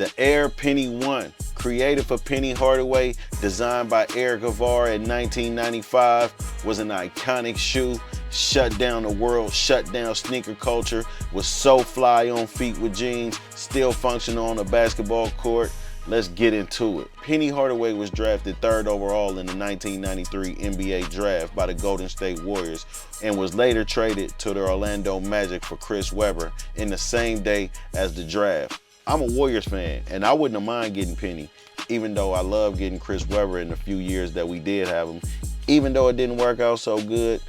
The Air Penny 1, created for Penny Hardaway, designed by Eric Avar in 1995, was an iconic shoe, shut down the world, shut down sneaker culture, was so fly on feet with jeans, still functional on a basketball court. Let's get into it. Penny Hardaway was drafted 3rd overall in the 1993 NBA draft by the Golden State Warriors and was later traded to the Orlando Magic for Chris Webber in the same day as the draft. I'm a Warriors fan, and I wouldn't have mind getting Penny, even though I love getting Chris Webber in the few years that we did have him. Even though it didn't work out so good,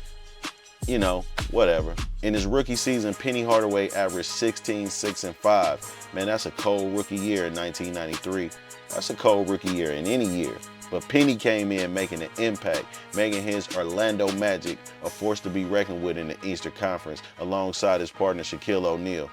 you know, whatever. In his rookie season, Penny Hardaway averaged 16, 6, and 5. Man, that's a cold rookie year in 1993. That's a cold rookie year in any year. But Penny came in making an impact, making his Orlando Magic a force to be reckoned with in the Eastern Conference, alongside his partner Shaquille O'Neal.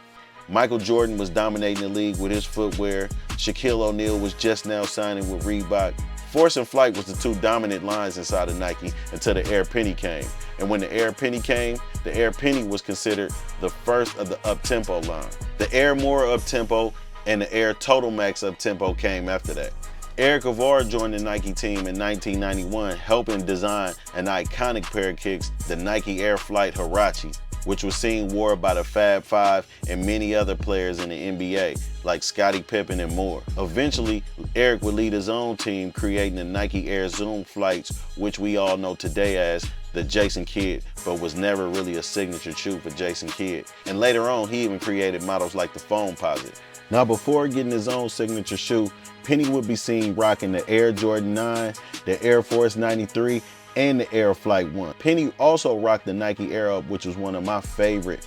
Michael Jordan was dominating the league with his footwear. Shaquille O'Neal was just now signing with Reebok. Force and flight was the two dominant lines inside of Nike until the Air Penny came. And when the Air Penny came, the Air Penny was considered the first of the up-tempo line. The Air More up-tempo and the Air Total Max up-tempo came after that. Eric Avar joined the Nike team in 1991, helping design an iconic pair of kicks, the Nike Air Flight Huarache, which was seen wore by the Fab Five and many other players in the NBA, like Scottie Pippen and more. Eventually, Eric would lead his own team, creating the Nike Air Zoom Flights, which we all know today as the Jason Kidd, but was never really a signature shoe for Jason Kidd. And later on, he even created models like the Foamposite. Now, before getting his own signature shoe, Penny would be seen rocking the Air Jordan 9, the Air Force 93, and the Air Flight 1. Penny also rocked the Nike Air Up, which was one of my favorite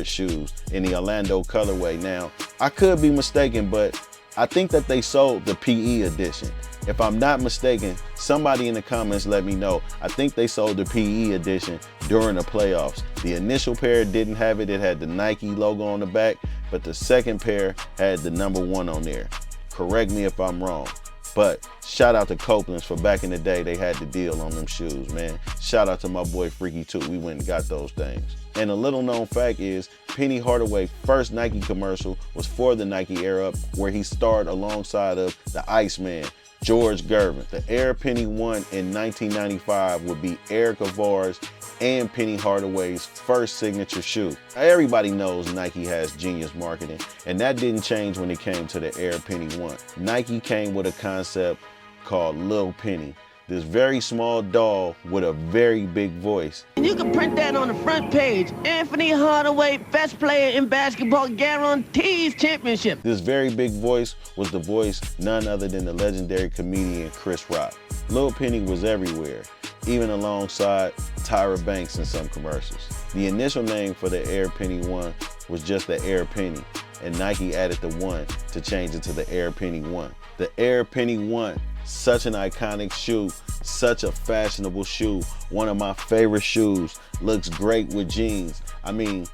shoes in the Orlando colorway. Now, I could be mistaken, but I think that they sold the PE edition. If I'm not mistaken, somebody in the comments let me know. I think they sold the PE edition during the playoffs. The initial pair didn't have it. It had the Nike logo on the back, but the second pair had the number 1 on there. Correct me if I'm wrong. But shout out to Copeland's for back in the day, they had the deal on them shoes, man. Shout out to my boy Freaky too, we went and got those things. And a little known fact is, Penny Hardaway's first Nike commercial was for the Nike Air Up, where he starred alongside of the Iceman, George Gervin. The Air Penny 1 in 1995 would be Eric Avar's and Penny Hardaway's first signature shoe. Everybody knows Nike has genius marketing, and that didn't change when it came to the Air Penny 1. Nike came with a concept called Lil Penny, this very small doll with a very big voice. And you can print that on the front page. Anthony Hardaway, best player in basketball, guarantees championship. This very big voice was the voice none other than the legendary comedian Chris Rock. Lil Penny was everywhere, even alongside Tyra Banks in some commercials. The initial name for the Air Penny 1 was just the Air Penny, and Nike added the 1 to change it to the Air Penny 1. The Air Penny 1, such an iconic shoe, such a fashionable shoe, one of my favorite shoes, looks great with jeans. I mean,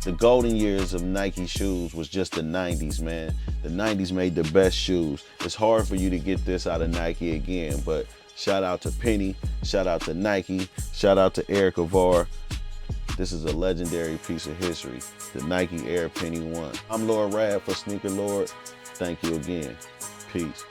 the golden years of Nike shoes was just the 90s, man. The 90s made the best shoes. It's hard for you to get this out of Nike again, but shout out to Penny, shout out to Nike, shout out to Eric Avar. This is a legendary piece of history, the Nike Air Penny 1. I'm Lord Rad for Sneaker Lord. Thank you again. Peace.